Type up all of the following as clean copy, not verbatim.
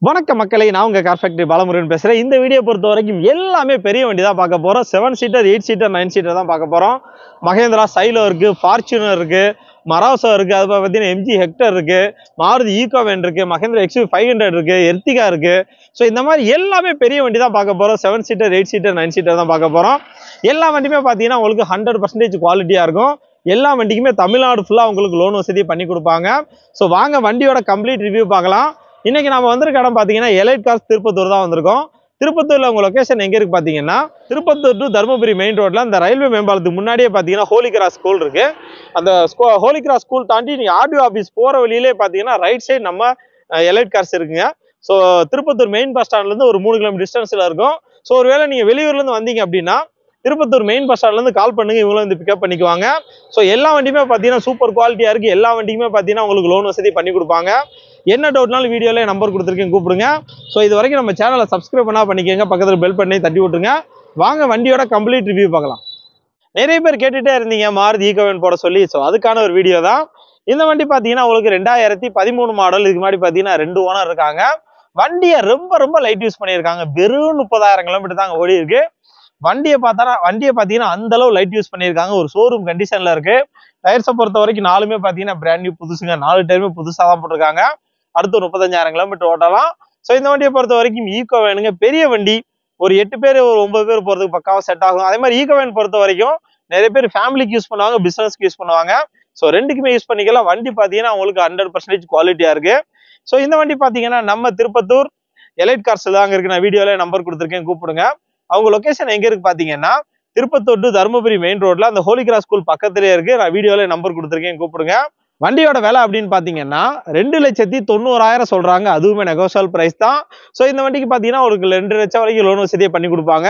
வணக்கம் மக்களே, நான் உங்க கார் ஃபேக்டரி பாலமுருகன் பேசுறேன். இந்த வீடியோ பொறுத்த வரைக்கும் எல்லாமே பெரிய வண்டி தான் பார்க்க போறோம். 7 சீட்டர், 8 சீட்டர், 9 சீட்டர் தான் பார்க்க போறோம். மகேந்திரா சைலோ இருக்கு, ஃபார்ச்சுனர் இருக்கு, மராசோ இருக்கு, அது பார்த்தீங்கன்னா எம்ஜி ஹெக்டர் இருக்கு, மாருதி ஈகோ வேன் இருக்கு, மகேந்திரா XUV 500 இருக்கு, எர்டிகா இருக்கு. ஸோ இந்த மாதிரி எல்லாமே பெரிய வண்டி தான் பார்க்க போறோம். 7 சீட்டர், 8 சீட்டர், 9 சீட்டர் தான் பார்க்க போறோம். எல்லா வண்டியுமே பார்த்தீங்கன்னா உங்களுக்கு 100% குவாலிட்டியா இருக்கும். எல்லா வண்டிக்குமே தமிழ்நாடு ஃபுல்லா உங்களுக்கு லோன் வசதி பண்ணி கொடுப்பாங்க. ஸோ வாங்க வண்டியோட கம்ப்ளீட் ரிவ்யூ பார்க்கலாம். இன்னைக்கு நம்ம வந்திருக்க இடம் பாத்தீங்கன்னா எலைட் கார்ஸ் திருப்பத்தூர் தான் வந்திருக்கோம். திருப்பத்தூர்ல உங்க லொகேஷன் எங்க இருக்கு பாத்தீங்கன்னா, திருப்பத்தூர் டு தருமபுரி மெயின் ரோட்ல அந்த ரயில்வே மேம்பாலத்துக்கு முன்னாடியே பாத்தீங்கன்னா ஹோலி கிராஸ் ஸ்கூல் இருக்கு. அந்த ஹோலி கிராஸ் ஸ்கூல் தாண்டி நீங்க ஆர்டிஓ ஆபீஸ் போற வழியிலே பாத்தீங்கன்னா ரைட் சைடு நம்ம எலைட் கார்ஸ் இருக்குங்க. ஸோ திருப்பத்தூர் மெயின் பஸ் ஸ்டாண்ட்ல இருந்து ஒரு 3 கிலோமீட்டர் டிஸ்டன்ஸ்ல இருக்கும். ஸோ ஒருவேளை நீங்க வெளியூர்ல இருந்து வந்தீங்க அப்படின்னா திருப்பத்தூர் மெயின் பஸ் ஸ்டாண்ட்ல இருந்து கால் பண்ணுங்க, இவங்களும் வந்து பிக்கப் பண்ணிக்குவாங்க. ஸோ எல்லா வண்டியுமே பாத்தீங்கன்னா சூப்பர் குவாலிட்டியா இருக்கு. எல்லா வண்டிக்குமே பாத்தீங்கன்னா உங்களுக்கு லோன் வசதி பண்ணி கொடுப்பாங்க. என்ன டவுட்னாலும் வீடியோல நம்பர் கொடுத்துருக்கேன், கூப்பிடுங்க. ஸோ இது வரைக்கும் நம்ம சேனலை சப்ஸ்கிரைப் பண்ணா பண்ணிக்கோங்க, பக்கத்தில் பெல் பண்ணி தட்டி விட்டுருங்க. வாங்க வண்டியோட கம்ப்ளீட் ரிவ்யூ பார்க்கலாம். நிறைய பேர் கேட்டுட்டே இருந்தீங்க மாருதி ஈகோ வேன் போட சொல்லி. ஸோ அதுக்கான ஒரு வீடியோ தான் இந்த வண்டி. பார்த்தீங்கன்னா உங்களுக்கு 2013 மாடல். இதுக்கு முன்னாடி பார்த்தீங்கன்னா 2 ஓனர் இருக்காங்க. வண்டியை ரொம்ப லைட் யூஸ் பண்ணியிருக்காங்க. வெறும் 30,000 கிலோமீட்டர் தாங்க ஓடி இருக்கு. வண்டியை பார்த்தீங்கன்னா அந்த அளவு லைட் யூஸ் பண்ணியிருக்காங்க. ஒரு ஷோரூம் கண்டிஷன்ல இருக்கு. டயர்ஸை பொறுத்த வரைக்கும் 4மே பார்த்தீங்கன்னா பிராண்ட் நியூ புதுசுங்க. 4 டயருமே புதுசாக தான் போட்டிருக்காங்க. அடுத்து 35,000 கிலோமீட்டர் ஓட்டலாம். ஸோ இந்த வண்டியை பொறுத்த வரைக்கும் ஈகோ வேனுங்க, பெரிய வண்டி. ஒரு 8 பேர் ஒரு 9 பேர் போறதுக்கு பக்காவா செட் ஆகும். அதே மாதிரி ஈகோ வேன் பொறுத்த வரைக்கும் நிறைய பேர் ஃபேமிலிக்கு யூஸ் பண்ணுவாங்க, பிசினஸ்க்கு யூஸ் பண்ணுவாங்க. ஸோ ரெண்டுக்குமே யூஸ் பண்ணிக்கலாம். வண்டி பார்த்தீங்கன்னா உங்களுக்கு 100% குவாலிட்டியா இருக்கு. ஸோ இந்த வண்டி பார்த்தீங்கன்னா நம்ம திருப்பத்தூர் எலைட் கார்ஸ் தாங்க இருக்கு. நான் வீடியோல நம்பர் கொடுத்துருக்கேன், கூப்பிடுங்க. அவங்க லொகேஷன் எங்க இருக்கு பாத்தீங்கன்னா திருப்பத்தூர் டு தருமபுரி மெயின் ரோட்ல அந்த ஹோலி கிராஸ் ஸ்கூல் பக்கத்திலே இருக்கு. நான் வீடியோல நம்பர் கொடுத்துருக்கேன், கூப்பிடுங்க. வண்டியோட விலை அப்படின்னு பாத்தீங்கன்னா 2,90,000 சொல்றாங்க. அதுவுமே நெகோஷியபிள் பிரைஸ் தான். ஸோ இந்த வண்டிக்கு பாத்தீங்கன்னா ஒரு 2 லட்சம் வரைக்கும் லோன் வசதியை பண்ணி கொடுப்பாங்க.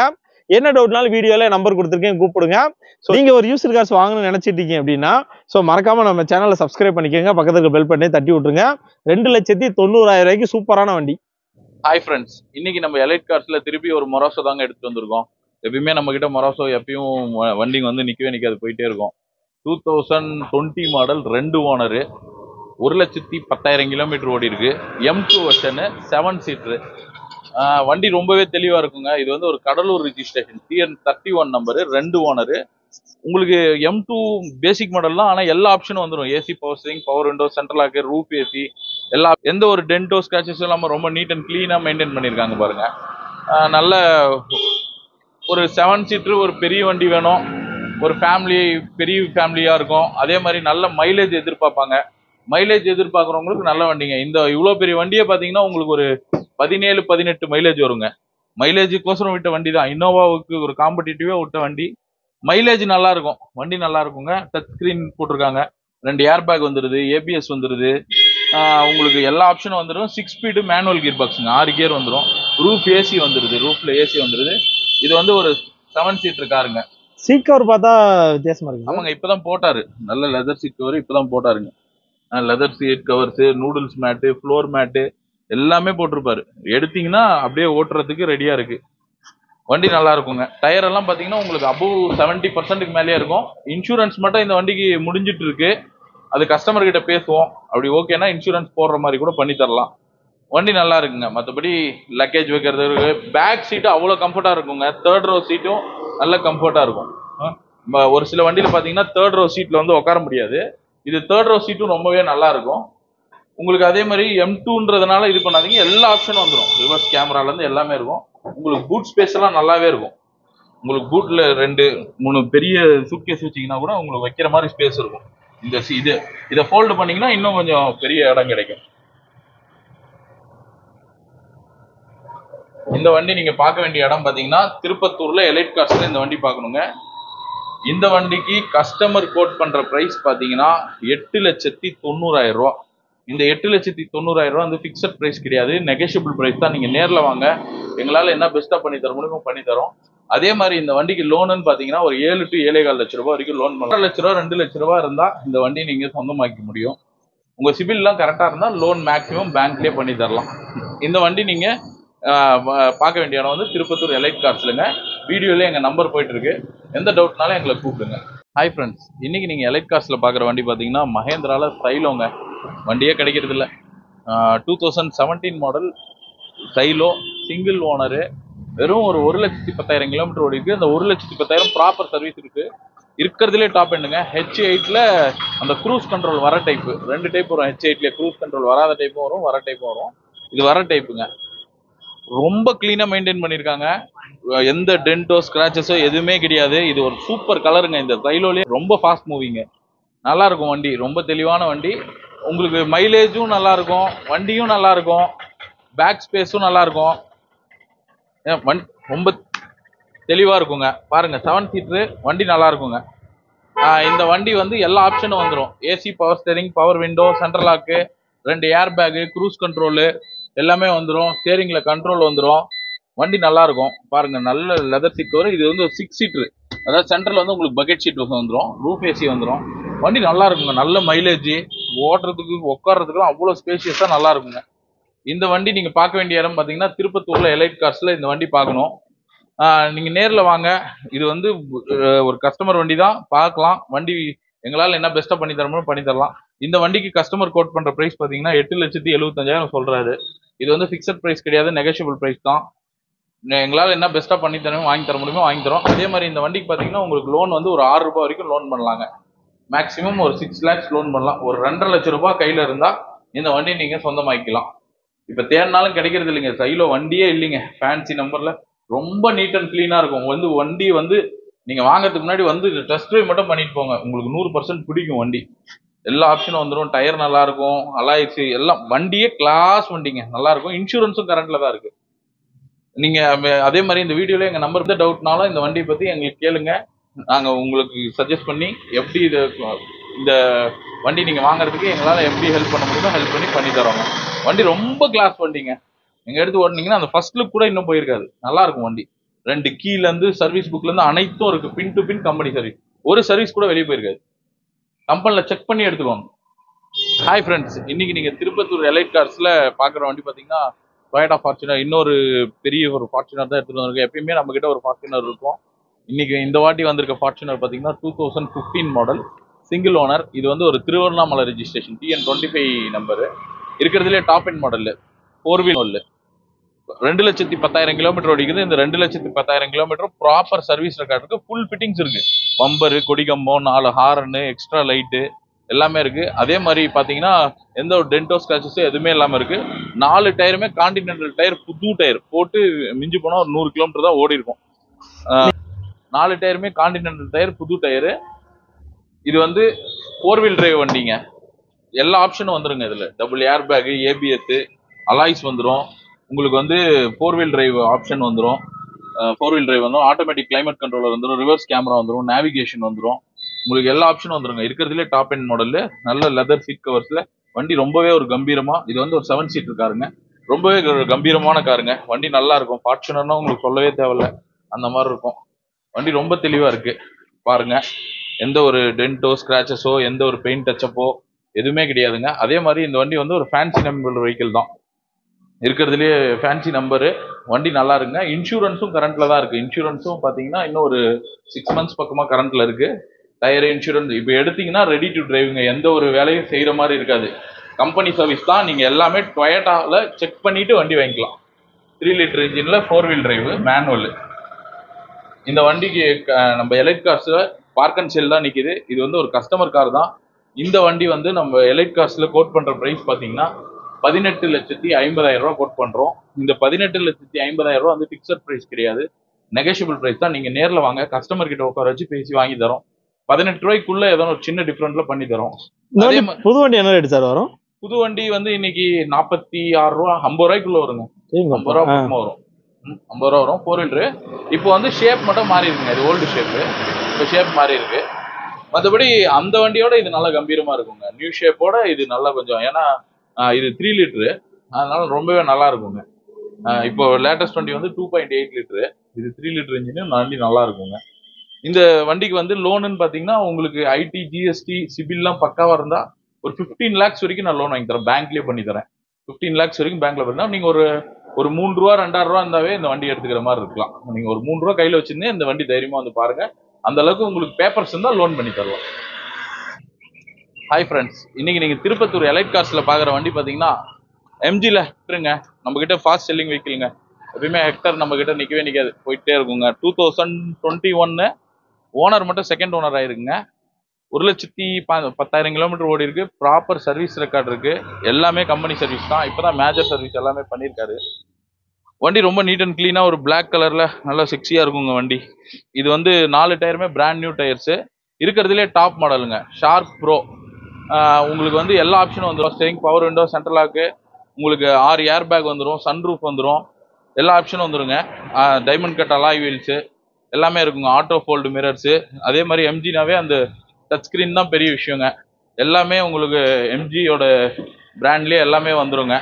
என்ன டவுட்னாலும் வீடியோல நம்பர் கொடுத்துருக்கேன், கூப்பிடுங்க. ஸோ நீங்க ஒரு யூஸ்டு கார்ஸ் வாங்கணும்னு நினைச்சிட்டீங்க அப்படின்னா ஸோ மறக்காம நம்ம சேனலை சப்ஸ்கிரைப் பண்ணிக்கோங்க, பக்கத்துக்கு பெல் பண்ணி தட்டி விட்டுருங்க. 2,90,000 சூப்பரான வண்டி. ஹாய் ஃப்ரெண்ட்ஸ், இன்னைக்கு நம்ம எலைட் கார்ஸ்ல திருப்பி ஒரு மொராசோ தாங்க எடுத்துட்டு வந்திருக்கோம். எப்பயுமே நம்ம கிட்ட மொராசோ எப்பயும் வண்டிங்க வந்து நிக்கவே நிக்காது, போயிட்டே இருக்கும். 2020 மாடல், 2 ஓனரு, 1,10,000 கிலோமீட்டர் ஓடி இருக்கு. M2 version, 7 seater. வண்டி ரொம்பவே தெளிவா இருக்குங்க. இது வந்து ஒரு Cuddalore registration, TN31 number, 2 owner. உங்களுக்கு M2 பேசிக் மாடல் தான், ஆனால் எல்லா ஆப்ஷனும் வந்துடும். AC, power steering, power window, central lock, roof AC, எல்லா எந்த ஒரு டென்டோ ஸ்கிராச்சஸும் இல்லாமல் ரொம்ப நீட் அண்ட் கிளீனாக மெயின்டைன் பண்ணியிருக்காங்க பாருங்க. நல்ல ஒரு 7 சீட்ரு, ஒரு பெரிய வண்டி வேணும், ஒரு ஃபேமிலி, பெரிய ஃபேமிலியாக இருக்கும். அதே மாதிரி நல்ல மைலேஜ் எதிர்பார்ப்பாங்க. மைலேஜ் எதிர்பார்க்குறவங்களுக்கு நல்ல வண்டிங்க. இந்த இவ்வளோ பெரிய வண்டியை பார்த்தீங்கன்னா உங்களுக்கு ஒரு 17-18 மைலேஜ் வருங்க. மைலேஜுக்கோசரம் விட்ட வண்டி தான். இன்னோவாவுக்கு ஒரு காம்படிட்டிவாக விட்ட வண்டி. மைலேஜ் நல்லா இருக்கும், வண்டி நல்லா இருக்குங்க. டச் ஸ்கிரீன் போட்டிருக்காங்க, 2 ஏர் பேக் வந்துடுது, ABS வந்துடுது, உங்களுக்கு எல்லா ஆப்ஷனும் வந்துடும். 6 ஸ்பீடு மேனுவல் கியர் பாக்ஸுங்க, 6 கியர் வந்துடும். ரூஃப் ஏசி வந்துடுது, ரூஃப்ல ஏசி வந்துடுது. இது வந்து ஒரு 7 சீட்டர் காருங்க. சீட் கவர் பார்த்தா வித்தியாசமா இருக்கு. ஆமாங்க, இப்பதான் போட்டாரு. நல்ல லெதர் சீட் கவர் இப்பதான் போட்டாருங்க. Leather seat covers, noodles mat, floor mat எல்லாமே போட்டிருப்பாரு. எடுத்தீங்கன்னா அப்படியே ஓட்டுறதுக்கு ரெடியா இருக்கு. வண்டி நல்லா இருக்குங்க. டயர் எல்லாம் பாத்தீங்கன்னா உங்களுக்கு அபவ் 70% மேலேயே இருக்கும். இன்சூரன்ஸ் மட்டும் இந்த வண்டிக்கு முடிஞ்சிட்டு இருக்கு. அது கஸ்டமர் கிட்ட பேசுவோம், அப்படி ஓகேனா இன்சூரன்ஸ் போடுற மாதிரி கூட பண்ணி தரலாம். வண்டி நல்லா இருக்குங்க. மற்றபடி லக்கேஜ் வைக்கிறது, பேக் சீட்டு அவ்வளோ கம்ஃபர்டா இருக்குங்க. 3rd row சீட்டும் நல்ல கம்ஃபர்டா இருக்கும். ஒரு சில வண்டியில பாத்தீங்கன்னா 3rd row சீட்ல வந்து உட்கார முடியாது. இது 3rd row சீட்டும் ரொம்பவே நல்லா இருக்கும் உங்களுக்கு. அதே மாதிரி M2ன்றதுனால இது பண்ணாதீங்க, எல்லா ஆப்ஷனும் வந்துடும். ரிவர்ஸ் கேமரால இருந்து எல்லாமே இருக்கும். உங்களுக்கு பூட் ஸ்பேஸ் எல்லாம் நல்லாவே இருக்கும். உங்களுக்கு பூட்ல 2-3 பெரிய சூட்கேஸ் வச்சீங்கன்னா கூட உங்களுக்கு வைக்கிற மாதிரி ஸ்பேஸ் இருக்கும். இதை ஃபோல்டு பண்ணீங்கன்னா இன்னும் கொஞ்சம் பெரிய இடம் கிடைக்கும். இந்த வண்டி நீங்க பார்க்க வேண்டிய இடம் பாத்தீங்கன்னா திருப்பத்தூர்ல எலைட் கார்ஸ்ல இந்த வண்டி பார்க்கணுங்க. இந்த வண்டிக்கு கஸ்டமர் கோட் பண்ற பிரைஸ் பாத்தீங்கன்னா 8,90,000 ரூபா. இந்த 8,90,000 வந்து பிக்சட் பிரைஸ் கிடையாது, நெகோஷியபிள் பிரைஸ் தான். நீங்க நேரில் வாங்க, எங்களால் என்ன பெஸ்ட்டாக பண்ணி தர முடியுமோ பண்ணி தரோம். அதே மாதிரி இந்த வண்டிக்கு லோனுன்னு பார்த்தீங்கன்னா ஒரு 7 to 7.25 லட்ச ரூபா வரைக்கும் லோன் பண்ணலாம். 1.5 லட்ச ரூபா 2 லட்ச ரூபா இருந்தால் இந்த வண்டி நீங்கள் சொந்தமாக்க முடியும். உங்கள் சிபில்லாம் கரெக்டாக இருந்தால் லோன் மேக்ஸிமம் பேங்க்லேயே பண்ணி தரலாம். இந்த வண்டி நீங்கள் பார்க்க வேண்டிய இடம் வந்து திருப்பத்தூர் எலைட் கார்ஸ்லங்க. வீடியோலேயே எங்கள் நம்பர் போயிட்டு இருக்கு. எந்த டவுட்னாலும் எங்களை கூப்பிடுங்க. ஹாய் ஃப்ரெண்ட்ஸ், இன்னைக்கு நீங்கள் எலைட் கார்ஸில் பார்க்குற வண்டி பார்த்தீங்கன்னா மகேந்திரால சைலோங்க. வண்டியே கிடைக்கிறது இல்லை. 2017 மாடல், சைலோ சிங்கிள் ஓனரு, வெறும் ஒரு 1,10,000 கிலோமீட்டர் ஓடி இருக்கு. அந்த 1,10,000 ப்ராப்பர் சர்வீஸ் இருக்கு. இருக்கிறதுலே டாப் எண்டுங்க. H8ல அந்த க்ரூஸ் கண்ட்ரோல் வர டைப்பு, 2 டைப் வரும். H8ல க்ரூஸ் கண்ட்ரோல் வராத டைப்பும் வரும், வர டைப்பும் வரும். இது வர டைப்புங்க. ரொம்ப கிளீனா மெயின்டைன் பண்ணியிருக்காங்க. எந்த டென்ட்டோ ஸ்கிராச்சஸோ எதுவுமே கிடையாது. இது ஒரு சூப்பர் கலருங்க. இந்த சைலோலயே ரொம்ப ஃபாஸ்ட் மூவிங்க. நல்லா இருக்கும் வண்டி, ரொம்ப தெளிவான வண்டி. உங்களுக்கு மைலேஜும் நல்லா இருக்கும், வண்டியும் நல்லா இருக்கும், பேக் ஸ்பேஸும் நல்லா இருக்கும். ரொம்ப தெளிவா இருக்குங்க. பாருங்க 7 சீட்ரு வண்டி நல்லா இருக்குங்க. இந்த வண்டி வந்து எல்லா ஆப்ஷனும் வந்துடும். AC, power steering, power window, central lock, 2 air bag, cruise control எல்லாமே வந்துடும். ஸ்டேரிங்ல கண்ட்ரோல் வந்துடும். வண்டி நல்லா இருக்கும். பாருங்க நல்ல லெதர் சீட் கவர். இது வந்து ஒரு 6 சீட்ரு, அதாவது சென்ட்ரல் வந்து உங்களுக்கு பக்கெட் சீட் வந்துடும், ரூஃப் ஏசி வந்துடும். வண்டி நல்லா இருக்குங்க. நல்ல மைலேஜ், ஓட்டுறதுக்கு உட்கார்றதுக்குலாம் அவ்வளோ ஸ்பேஷியஸாக நல்லா இருக்குங்க. இந்த வண்டி நீங்க பார்க்க வேண்டிய இடம் பார்த்தீங்கன்னா திருப்பத்தூர்ல எலைட் கார்ஸ்ல இந்த வண்டி பார்க்கணும். நீங்க நேர்ல வாங்க. இது வந்து ஒரு கஸ்டமர் வண்டி தான், பார்க்கலாம். வண்டி எங்களால் என்ன பெஸ்ட்டாக பண்ணி தரமோ பண்ணி தரலாம். இந்த வண்டிக்கு கஸ்டமர் கோட் பண்ற பிரைஸ் பார்த்தீங்கன்னா 8,75,000 சொல்றாரு. இது வந்து ஃபிக்ஸட் பிரைஸ் கிடையாது, நெகோஷியபிள் பிரைஸ் தான். எங்களால் என்ன பெஸ்ட்டாக பண்ணி தரணும், வாங்கி தர முடியுமோ வாங்கி தரோம். அதே மாதிரி இந்த வண்டிக்கு பார்த்தீங்கன்னா உங்களுக்கு லோன் வந்து ஒரு 6 ரூபாய் வரைக்கும் லோன் பண்ணலாங்க. மேக்ஸிமம் ஒரு 6 lakhs லோன் பண்ணலாம். ஒரு 2.5 லட்சம் ரூபாய் கையில் இருந்தால் இந்த வண்டி நீங்கள் சொந்தமாக்கிக்கலாம். இப்போ தேடினாலும் கிடைக்கிறது இல்லைங்க. சைலோ வண்டியே இல்லைங்க. ஃபேன்சி நம்பரில் ரொம்ப நீட் அண்ட் கிளீனாக இருக்கும். வந்து வண்டி வந்து நீங்கள் வாங்கிறதுக்கு முன்னாடி வந்து டெஸ்ட் ட்ரைவ் மட்டும் பண்ணிட்டு போங்க. உங்களுக்கு 100% பிடிக்கும் வண்டி. எல்லா ஆப்ஷனும் வந்துடும். டயர் நல்லா இருக்கும், அலாய்ஸ் எல்லாம். வண்டியே கிளாஸ் வண்டிங்க, நல்லா இருக்கும். இன்சூரன்ஸும் கரண்ட்ல தான் இருக்கு. நீங்க அதே மாதிரி இந்த வீடியோல எங்க நம்பர் தான் டவுட்னாலும் இந்த வண்டியை பத்தி எங்களுக்கு கேளுங்க. நாங்க உங்களுக்கு சஜஸ்ட் பண்ணி எப்படி இந்த வண்டி நீங்க வாங்குறதுக்கு எங்களால எப்படி ஹெல்ப் பண்ண முடியுமோ ஹெல்ப் பண்ணி தரோங்க. வண்டி ரொம்ப கிளாஸ் வண்டிங்க. எங்க எடுத்து ஓட்டினீங்கன்னா அந்த ஃபர்ஸ்ட் லுக் கூட இன்னும் போயிருக்காது. நல்லா இருக்கும் வண்டி. 2 கீல இருந்து சர்வீஸ் புக்ல இருந்து அனைத்தும் இருக்கு. Been to bin company service. ஒரு சர்வீஸ் கூட வெளியே போயிருக்காது. கம்பெனில செக் பண்ணி எடுத்துருவாங்க. ஹாய் ஃப்ரெண்ட்ஸ், இன்னைக்கு நீங்க திருப்பத்தூர் எலைட் கார்ஸ்ல பாக்குற வண்டி பாத்தீங்கன்னா டொயோட்டா ஃபார்ச்சுனர். இன்னொரு பெரிய ஒரு ஃபார்ச்சுனர் தான் எடுத்துட்டு வந்திருக்கோம். எப்பயுமே நம்ம கிட்ட ஒரு ஃபார்ச்சுனர் இருக்கும். இன்னைக்கு இந்த வாட்டி வந்திருக்க ஃபார்ச்சுனர் பாத்தீங்கன்னா 2015 மாடல், சிங்கிள் ஓனர். இது வந்து ஒரு திருவண்ணாமலை ரெஜிஸ்ட்ரேஷன், TN25 நம்பரு. இருக்கிறதுலே top end model, 4 wheel. 2,10,000 kilometre ஓடிக்குது. இந்த 2,10,000 கிலோமீட்டர் ப்ராப்பர் சர்வீஸ் ரெக்கார்ட் இருக்கு. ஃபுல் ஃபிட்டிங்ஸ் இருக்கு. பம்பரு, கொடிகம்பம், 4 ஹாரனு, எக்ஸ்ட்ரா லைட்டு எல்லாமே இருக்கு. அதே மாதிரி பாத்தீங்கன்னா எந்த ஒரு டென்டோ ஸ்கிராச்சஸும் எதுவுமே இல்லாம இருக்கு. 4 டயருமே கான்டினென்டல் டயர், புது டயர் போட்டு மிஞ்சி போனா ஒரு 100 கிலோமீட்டர் தான் ஓடி இருக்கும். 4 டயருமே கான்டினென்டல் டயர், புது டயரு. இது வந்து 4 வீல் டிரைவ் வண்டிங்க. எல்லா ஆப்ஷனும் வந்துருங்க. இதுல double air bag, ABS, alloys வந்துடும். உங்களுக்கு வந்து 4 வீல் டிரைவ் ஆப்ஷன் வந்துடும். 4 வீல் டிரைவ் வந்துடும். ஆட்டோமேட்டிக் கிளைமேட் கண்ட்ரோலர் வந்துடும். ரிவர்ஸ் கேமரா வந்துடும். நேவிகேஷன் வந்துடும். உங்களுக்கு எல்லா ஆப்ஷனும் வந்துருங்க. இருக்கிறதுலே டாப் எண்ட் மாடல், நல்ல லெதர் சீட் கவர்ஸ்ல வண்டி. ரொம்பவே ஒரு கம்பீரமா, இது வந்து ஒரு 7 சீட்டர் காருங்க. ரொம்பவே கம்பீரமான காருங்க. வண்டி நல்லா இருக்கும். ஃபார்ச்சுனர்னா உங்களுக்கு சொல்லவே தேவையில்ல, அந்த மாதிரி இருக்கும். வண்டி ரொம்ப தெளிவா இருக்கு. பாருங்க, எந்த ஒரு டென்ட்டோ ஸ்கிராச்சஸோ எந்த ஒரு பெயிண்ட் டச்சப்போ எதுவுமே கிடையாதுங்க. அதே மாதிரி இந்த வண்டி வந்து ஒரு ஃபேன்சி நம்பர் வெஹிக்கிள் தான். இருக்கிறதுலே ஃபேன்சி நம்பரு. வண்டி நல்லா இருக்குங்க. இன்சூரன்ஸும் கரண்ட்ல தான் இருக்கு. இன்சூரன்ஸும் பாத்தீங்கன்னா இன்னும் ஒரு 6 months பக்கமா கரண்ட்ல இருக்கு. டயர், இன்சூரன்ஸ் இப்போ எடுத்தீங்கன்னா ரெடி டு டிரைவுங்க. எந்த ஒரு வேலையும் செய்யற மாதிரி இருக்காது. கம்பெனி சர்வீஸ் தான். நீங்க எல்லாமே டொயோட்டால செக் பண்ணிட்டு வண்டி வாங்கிக்கலாம். 3 லிட்டர் இன்ஜின்ல 4 வீல் டிரைவ் மேனுவல். இந்த வண்டிக்கு நம்ம எலைட் கார்ஸ்ல பார்க் அண்ட் சேல் தான் நிக்குது. இது வந்து ஒரு கஸ்டமர் கார் தான். இந்த வண்டி வந்து நம்ம எலைட் கார்ஸ்ல கோட் பண்ற பிரைஸ் பாத்தீங்கன்னா 18,50,000 ரூபாய் கோட் பண்றோம். இந்த 18,50,000 ரூபாய் வந்து பிக்சட் பிரைஸ் கிடையாது, நெகோஷியபிள் பிரைஸ் தான். நீங்க நேர்ல வாங்க, கஸ்டமர் கிட்ட உட்கார வச்சு பேசி வாங்கி தரோம். 18 ரூபாய்க்குள்ள ஏதோ ஒரு சின்ன டிஃபரெண்ட்ல பண்ணி தரோம். புது வண்டி என்ன ரேட் சார் வரும்? புது வண்டி வந்து இன்னைக்கு 46 ரூபா, 50 ரூபாய்க்குள்ள வருங்க. 50 ரூபா பக்கமா வரும். 50 ரூபா வரும். 4 வீலர். இப்போ வந்து ஷேப் மட்டும் மாறி இருக்குங்க. இது ஓல்டு ஷேப், இப்போ ஷேப் மாறி இருக்கு. மற்றபடி அந்த வண்டியோட இது நல்லா கம்பீரமா இருக்குங்க. நியூ ஷேப்போட இது நல்லா கொஞ்சம், ஏன்னா இது 3 லிட்டரு, அதனால ரொம்பவே நல்லா இருக்குங்க. இப்போ லேட்டஸ்ட் வண்டி வந்து 2.8 லிட்டரு, இது 3 லிட்டர் இன்ஜின். வண்டி நல்லா இருக்குங்க. இந்த வண்டிக்கு வந்து லோனுன்னு பாத்தீங்கன்னா உங்களுக்கு ஐடி, GST, சிபில்லாம் பக்காவா இருந்தா ஒரு 15 lakhs வரைக்கும் நான் லோன் வாங்கி தரேன். பேங்க்லயே பண்ணி தரேன். 15 lakhs வரைக்கும் பேங்க்ல பண்ணா நீங்க ஒரு 3 ரூபா 2,000 ரூபா இருந்தாவே இந்த வண்டி எடுத்துக்கிற மாதிரி இருக்கலாம். நீங்க ஒரு 3 ரூபா கையில வச்சிருந்தே இந்த வண்டி தைரியமா வந்து பாருங்க. அந்த அளவுக்கு உங்களுக்கு பேப்பர்ஸ் இருந்தா லோன் பண்ணி தரலாம். ஹாய் ஃப்ரெண்ட்ஸ், இன்னைக்கு நீங்க திருப்பத்தூர் எலைட் கார்ஸ்ல பாக்குற வண்டி பாத்தீங்கன்னா எம்ஜியில் ஹெக்டருங்க, நம்மக்கிட்ட ஃபாஸ்ட் செல்லிங் வெஹிக்கிளுங்க. எப்பயுமே ஹெக்டர் நம்மக்கிட்ட நிற்கவே நிற்காது, போயிட்டே இருக்குங்க. 2021 ஓனர் மட்டும் செகண்ட் ஓனர் ஆயிருக்குங்க. 1,10,000 கிலோமீட்டர் ஓடி இருக்கு. ப்ராப்பர் சர்வீஸ் ரெக்கார்ட் இருக்கு. எல்லாமே கம்பெனி சர்வீஸ் தான். இப்போதான் மேஜர் சர்வீஸ் எல்லாமே பண்ணியிருக்காரு. வண்டி ரொம்ப நீட் அண்ட் கிளீனாக ஒரு பிளாக் கலரில் நல்லா செக்ஸியாக இருக்குங்க வண்டி. இது வந்து 4 டயருமே பிராண்ட் நியூ டயர்ஸு, இருக்கிறதுலே டாப் மாடலுங்க. Sharp bro. உங்களுக்கு வந்து எல்லா ஆப்ஷனும் வந்துடும். Steering power window, central lock, உங்களுக்கு 6 ஏர் பேக் வந்துடும், சன்ரூஃப் வந்துடும், எல்லா ஆப்ஷனும் வந்துடுங்க. டைமண்ட் கட் அலாய் வீல்ஸு எல்லாமே இருக்குங்க. Auto fold mirrors. அதே மாதிரி எம்ஜினாவே அந்த டச் ஸ்க்ரீன் தான் பெரிய விஷயங்க. எல்லாமே உங்களுக்கு எம்ஜியோட பிராண்ட்லேயே எல்லாமே வந்துடுங்க.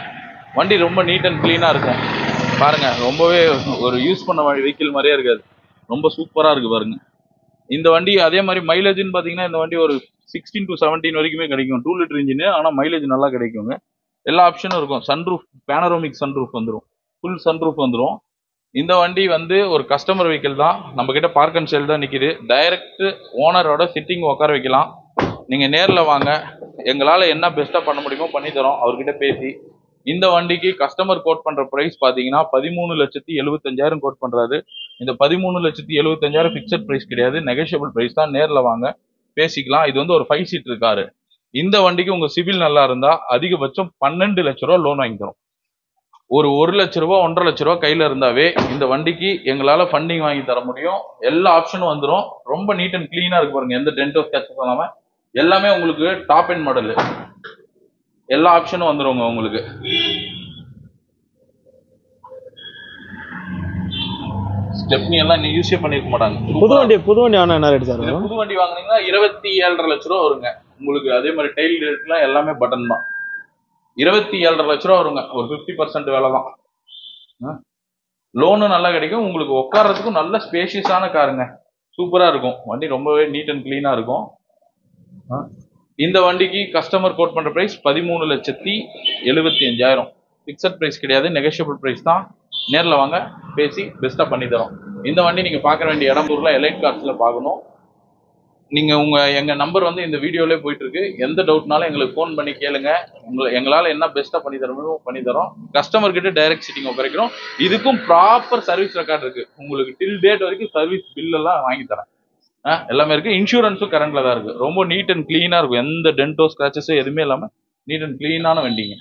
வண்டி ரொம்ப நீட் அண்ட் க்ளீனாக இருக்கும் பாருங்க. ரொம்பவே ஒரு யூஸ் பண்ண வெஹிக்கிள் மாதிரியே இருக்காது, ரொம்ப சூப்பராக இருக்கு பாருங்க இந்த வண்டி. அதே மாதிரி மைலேஜ்னு பார்த்தீங்கன்னா இந்த வண்டி ஒரு 16 to 17 வரைக்குமே கிடைக்கும். 2 லிட்டர் இன்ஜின், ஆனால் மைலேஜ் நல்லா கிடைக்குங்க. எல்லா ஆப்ஷனும் இருக்கும். சன்ரூஃப், பேனரோமிக் சன்ரூஃப் வந்துடும், ஃபுல் சன்ரூஃப் வந்துடும். இந்த வண்டி வந்து ஒரு கஸ்டமர் வெஹிக்கிள் தான். நம்ம கிட்ட பார்க் அண்ட் சேல் தான் நிற்கிது. டைரக்ட் ஓனரோட சிட்டிங் உட்கார வைக்கலாம். நீங்கள் நேரில் வாங்க, எங்களால் என்ன பெஸ்ட்டாக பண்ண முடியுமோ பண்ணி தரோம் அவர்கிட்ட பேசி. இந்த வண்டிக்கு கஸ்டமர் கோட் பண்ற பிரைஸ் பாத்தீங்கன்னா 13,75,000 கோட் பண்றாரு. இந்த 13,75,000 பிக்சட் பிரைஸ் கிடையாது, நெகோஷியபிள் பிரைஸ் தான். நேர்ல வாங்க பேசிக்கலாம். இது வந்து ஒரு 5 சீட்டர் காரு. இந்த வண்டிக்கு உங்க சிவில் நல்லா இருந்தா அதிகபட்சம் 12 லட்ச ரூபா லோன் வாங்கி தரும். ஒரு 1 லட்ச ரூபா 1.5 லட்ச ரூபா கையில இருந்தாவே இந்த வண்டிக்கு எங்களால ஃபண்டிங் வாங்கி தர முடியும். எல்லா ஆப்ஷனும் வந்துடும். ரொம்ப நீட் அண்ட் கிளீனா இருக்கு பாருங்க, எந்த டென்டோ ஸ்கேட்ச் இல்லாம. எல்லாமே உங்களுக்கு டாப் எண்ட் மாடல், எல்லா ஆப்ஷனும் வந்துருங்க உங்களுக்கு. ஸ்டெப்னி எல்லாம் நீ யூஸே பண்ணிருக்க மாட்டாங்க. புது வண்டி வாங்கினா என்ன ரேட் சார்? புது வண்டி வாங்குனீங்கன்னா 27.5 லட்ச ரூபா வருங்க உங்களுக்கு. அதே மாதிரி டைல் ரேட்லாம் எல்லாமே பட்டன் தான். 27.5 லட்ச ரூபா வருங்க. ஒரு 50% வேலை தான். லோனும் நல்லா கிடைக்கும் உங்களுக்கு. உட்கார்றதுக்கும் நல்ல ஸ்பேஷியஸான காருங்க, சூப்பரா இருக்கும் வண்டி. ரொம்பவே நீட் அண்ட் கிளீனா இருக்கும். இந்த வண்டிக்கு கஸ்டமர் கோட் பண்ற பிரைஸ் 13,75,000. பிக்சட் பிரைஸ் கிடையாது, நெகோஷியபிள் பிரைஸ் தான். நேரில் வாங்க பேசி பெஸ்ட்டாக பண்ணி தரோம். இந்த வண்டி நீங்கள் பார்க்க வேண்டிய இடம் ஊரில் எலைட் கார்ஸ்ல பார்க்கணும். நீங்கள் எங்கள் நம்பர் வந்து இந்த வீடியோலேயே போயிட்டு இருக்கு. எந்த டவுட்னாலும் எங்களுக்கு ஃபோன் பண்ணி கேளுங்க. எங்களால் என்ன பெஸ்ட்டாக பண்ணி தரணும் பண்ணி தரோம். கஸ்டமர் கிட்ட டைரக்ட் சிட்டிங் உட்காரிக்கிறோம். இதுக்கும் ப்ராப்பர் சர்வீஸ் ரெக்கார்ட் இருக்கு. உங்களுக்கு டில் டேட் வரைக்கும் சர்வீஸ் பில்லெல்லாம் வாங்கி தரேன். எல்லாமே இருக்கு. இன்சூரன்ஸும் கரண்ட்ல தான் இருக்கு. ரொம்ப நீட் அண்ட் கிளீனா இருக்கும். எந்த டென்டோ ஸ்கிராச்சஸும் எதுவுமே இல்லாம நீட் அண்ட் கிளீனான வண்டிங்க.